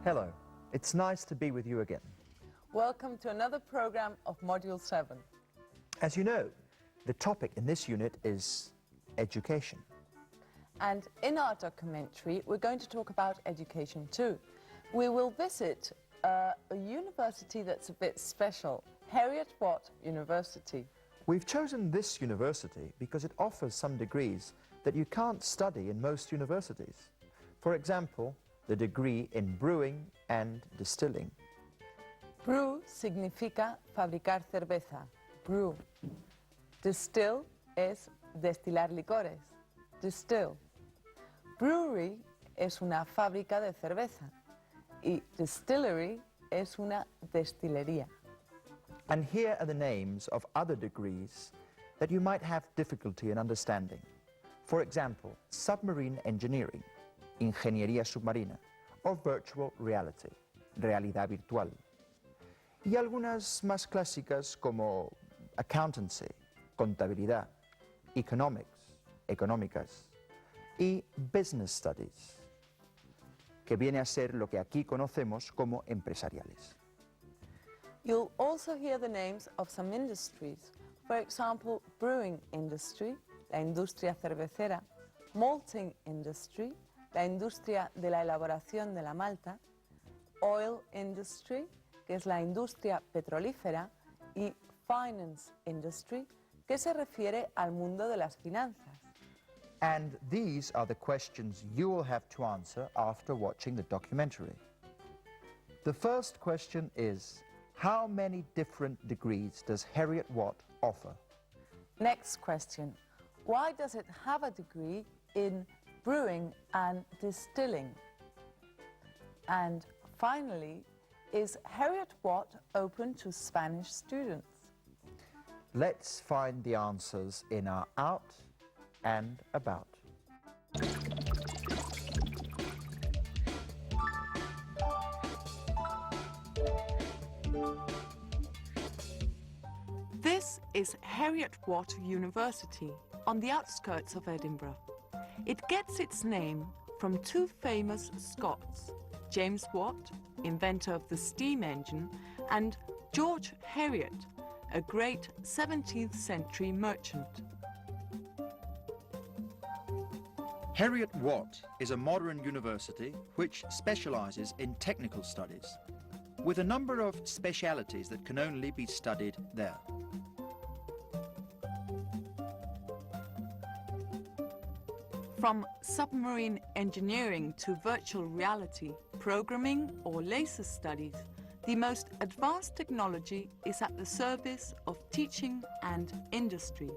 Hello, it's nice to be with you again. Welcome to another program of Module 7. As you know, the topic in this unit is education. And in our documentary, we're going to talk about education too. We will visit a university that's a bit special, Heriot Watt University. We've chosen this university because it offers some degrees that you can't study in most universities. For example, the degree in brewing and distilling. Brew significa fabricar cerveza, brew. Distill es destilar licores, distill. Brewery es una fábrica de cerveza y distillery es una destilería. And here are the names of other degrees that you might have difficulty in understanding. For example, submarine engineering, ingeniería submarina, or virtual reality, realidad virtual. Y algunas más clásicas como accountancy, contabilidad, economics, económicas, y business studies, que viene a ser lo que aquí conocemos como empresariales. You'll also hear the names of some industries, for example, brewing industry, la industria cervecera, malting industry, la industria de la elaboración de la malta, oil industry, que es la industria petrolífera, y finance industry, que se refiere al mundo de las finanzas. And these are the questions you will have to answer after watching the documentary. The first question is, how many different degrees does Heriot Watt offer? Next question, why does it have a degree in brewing and distilling? And finally, is Heriot Watt open to Spanish students? Let's find the answers in our out and about. This is Heriot Watt University on the outskirts of Edinburgh. It gets its name from two famous Scots, James Watt, inventor of the steam engine, and George Heriot, a great 17th century merchant. Heriot Watt is a modern university which specializes in technical studies, with a number of specialities that can only be studied there. From submarine engineering to virtual reality, programming or laser studies, the most advanced technology is at the service of teaching and industry.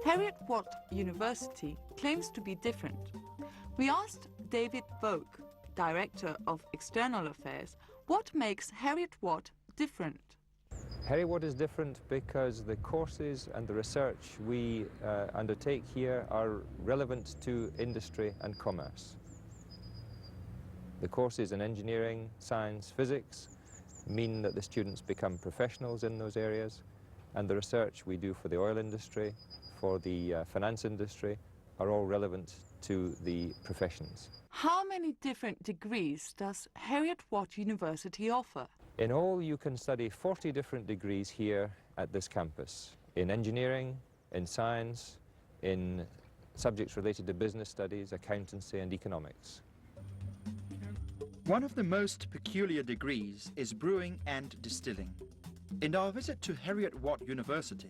Heriot Watt University claims to be different. We asked David Vogt, Director of External Affairs, what makes Heriot Watt different. Heriot Watt is different because the courses and the research we undertake here are relevant to industry and commerce. The courses in engineering, science, physics mean that the students become professionals in those areas, and the research we do for the oil industry, for the finance industry, are all relevant to the professions. How many different degrees does Heriot Watt University offer? In all, you can study 40 different degrees here at this campus, in engineering, in science, in subjects related to business studies, accountancy and economics. One of the most peculiar degrees is brewing and distilling. In our visit to Heriot Watt University,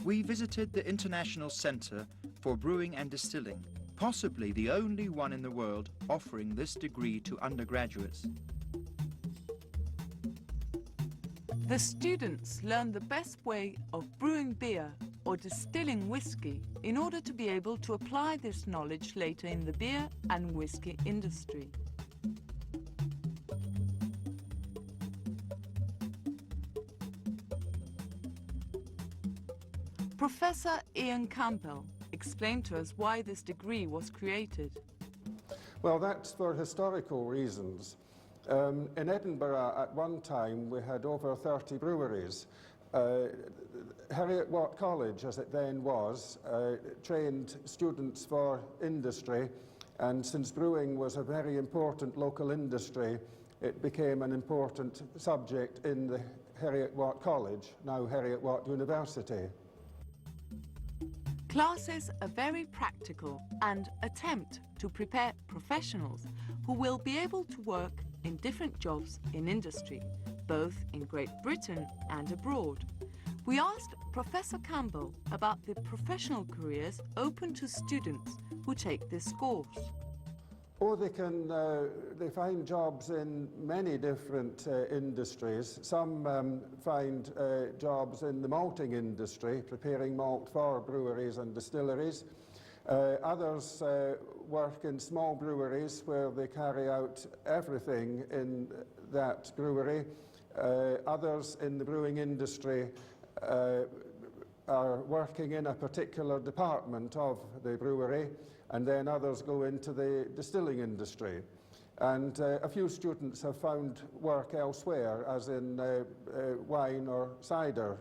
we visited the International Centre for Brewing and Distilling, possibly the only one in the world offering this degree to undergraduates. The students learn the best way of brewing beer or distilling whiskey in order to be able to apply this knowledge later in the beer and whiskey industry. Professor Ian Campbell explained to us why this degree was created. Well, that's for historical reasons. In Edinburgh at one time we had over 30 breweries. Heriot Watt College, as it then was, trained students for industry, and since brewing was a very important local industry, it became an important subject in the Heriot Watt College, now Heriot Watt University. Classes are very practical and attempt to prepare professionals who will be able to work in different jobs in industry, both in Great Britain and abroad. We asked Professor Campbell about the professional careers open to students who take this course. Oh, they find jobs in many different industries. Some find jobs in the malting industry, preparing malt for breweries and distilleries. Others work in small breweries where they carry out everything in that brewery. Others in the brewing industry are working in a particular department of the brewery, and then others go into the distilling industry. And a few students have found work elsewhere, as in wine or cider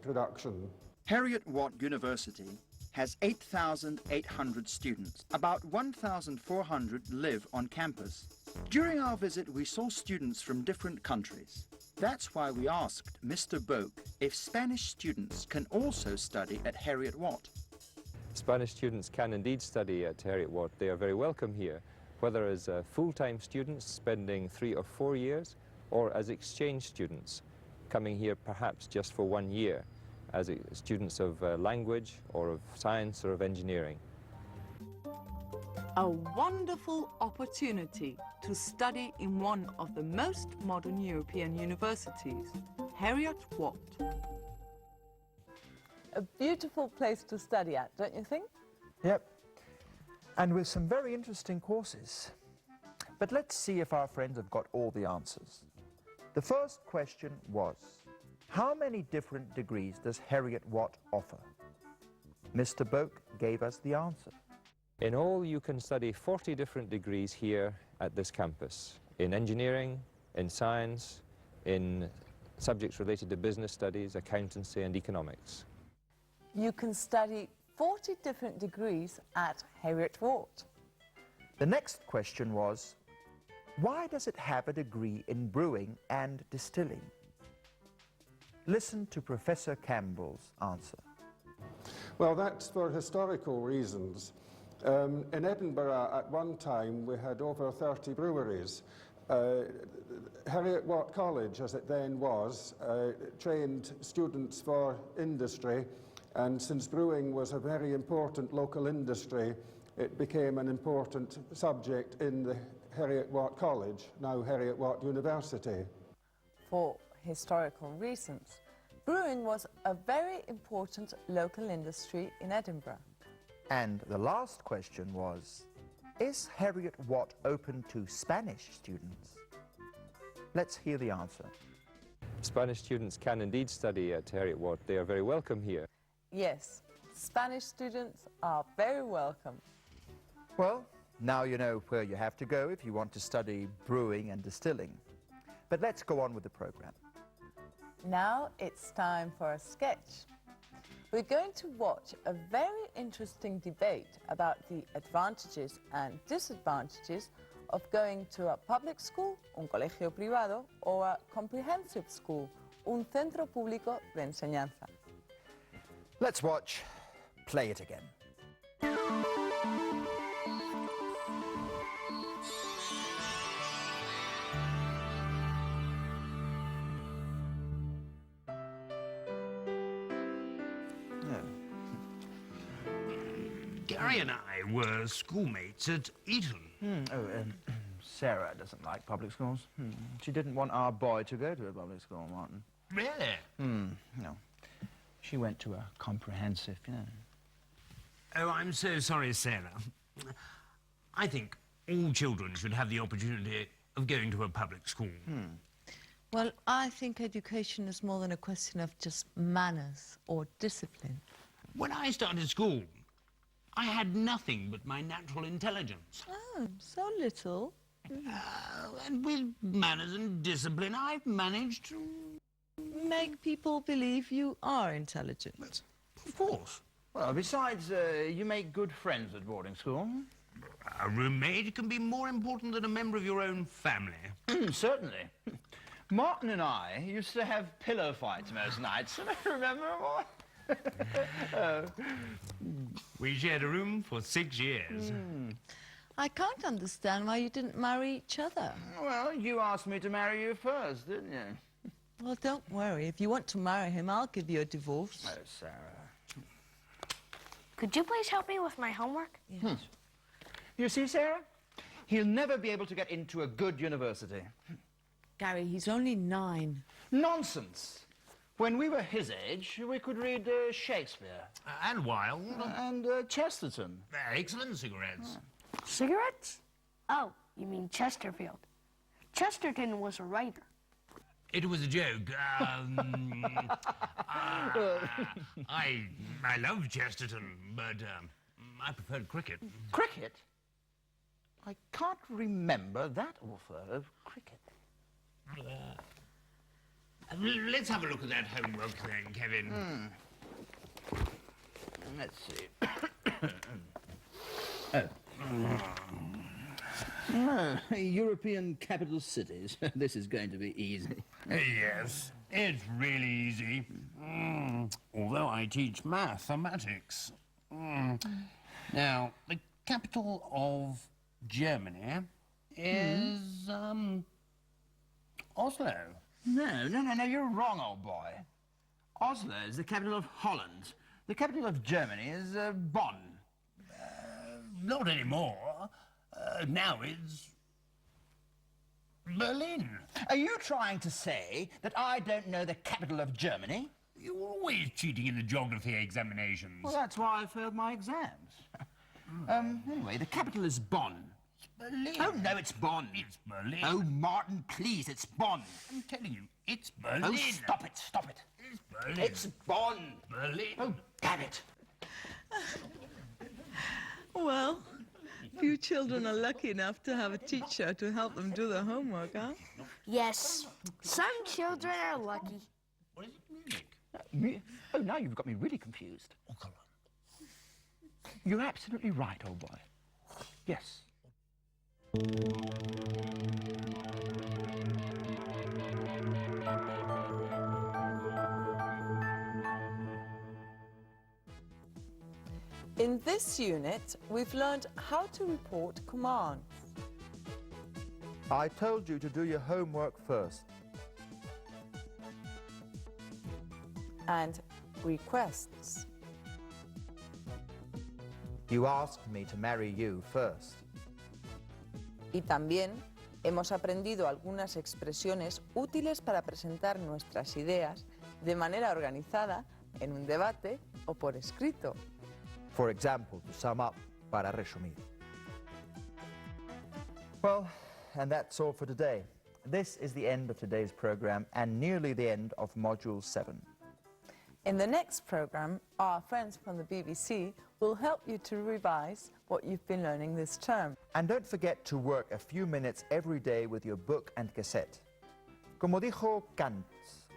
production. Heriot Watt University has 8,800 students. About 1,400 live on campus. During our visit, we saw students from different countries. That's why we asked Mr. Boak if Spanish students can also study at Heriot Watt. Spanish students can indeed study at Heriot Watt. They are very welcome here, whether as full-time students spending 3 or 4 years, or as exchange students coming here perhaps just for 1 year, as students of language or of science or of engineering. A wonderful opportunity to study in one of the most modern European universities, Heriot Watt. A beautiful place to study at, don't you think? Yep, and with some very interesting courses. But let's see if our friends have got all the answers. The first question was, how many different degrees does Heriot Watt offer? Mr. Boak gave us the answer. In all, you can study 40 different degrees here at this campus, in engineering, in science, in subjects related to business studies, accountancy and economics. You can study 40 different degrees at Heriot Watt. The next question was, why does it have a degree in brewing and distilling? Listen to Professor Campbell's answer. Well, that's for historical reasons. In Edinburgh at one time we had over 30 breweries. Heriot Watt College, as it then was, trained students for industry, and since brewing was a very important local industry, it became an important subject in the Heriot Watt College, now Heriot Watt University. For historical reasons, brewing was a very important local industry in Edinburgh. And the last question was, is Heriot Watt open to Spanish students? Let's hear the answer. Spanish students can indeed study at Heriot Watt. They are very welcome here. Yes, Spanish students are very welcome. Well, now you know where you have to go if you want to study brewing and distilling. But let's go on with the program. Now it's time for a sketch. We're going to watch a very interesting debate about the advantages and disadvantages of going to a public school, un colegio privado, or a comprehensive school, un centro público de enseñanza. Let's watch Play It Again. Gary and I were schoolmates at Eton. Sarah doesn't like public schools. She didn't want our boy to go to a public school, Martin. Really? No. She went to a comprehensive, you know. Oh, I'm so sorry, Sarah. I think all children should have the opportunity of going to a public school. Well, I think education is more than a question of just manners or discipline. When I started school, I had nothing but my natural intelligence. Oh, so little. And with manners and discipline, I've managed to... Make people believe you are intelligent. Of course. Well, besides, you make good friends at boarding school. A roommate can be more important than a member of your own family. Certainly. Martin and I used to have pillow fights most nights. Remember? We shared a room for 6 years. I can't understand why you didn't marry each other. Well, you asked me to marry you first, didn't you? Well, don't worry. If you want to marry him, I'll give you a divorce. Oh, Sarah. Could you please help me with my homework? Yes. You see, Sarah? He'll never be able to get into a good university. Gary, he's only 9. Nonsense. When we were his age, we could read Shakespeare. And Wilde. And Chesterton. Excellent cigarettes. Cigarettes? Oh, you mean Chesterfield. Chesterton was a writer. It was a joke. I love Chesterton, but I preferred cricket. Cricket? I can't remember that author of cricket. Let's have a look at that homework then, Kevin. Let's see. European capital cities. This is going to be easy. Yes, it's really easy. Although I teach mathematics. Now, the capital of Germany is, Oslo. No, you're wrong, old boy. Oslo is the capital of Holland. The capital of Germany is Bonn. Not anymore. Now it's Berlin. Are you trying to say that I don't know the capital of Germany? You're always cheating in the geography examinations. Well, that's why I failed my exams. Anyway, the capital is Bonn. Berlin. Oh, no, it's Bonn. It's Berlin. Oh, Martin, please, it's Bonn. I'm telling you, it's Berlin. Oh, stop it. It's Berlin. It's Bonn. Berlin. Oh, damn it. Well, few children are lucky enough to have a teacher to help them do their homework, huh? Yes, some children are lucky. What is it, music? Oh, now you've got me really confused. Oh, come on. You're absolutely right, old boy. Yes. In this unit, we've learned how to report commands I told you to do your homework first. and requests. You asked me to marry you first. Y también hemos aprendido algunas expresiones útiles para presentar nuestras ideas de manera organizada en un debate o por escrito. For example, to sum up, para resumir. Well, and that's all for today. This is the end of today's program and nearly the end of Module 7. In the next program, our friends from the BBC will help you to revise what you've been learning this term. And don't forget to work a few minutes every day with your book and cassette. Como dijo Kant,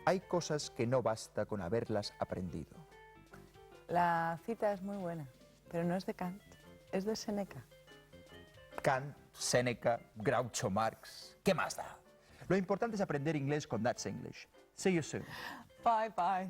hay cosas que no basta con haberlas aprendido. La cita es muy buena, pero no es de Kant, es de Seneca. Kant, Seneca, Groucho Marx, ¿qué más da? Lo importante es aprender inglés con That's English. See you soon. Bye bye.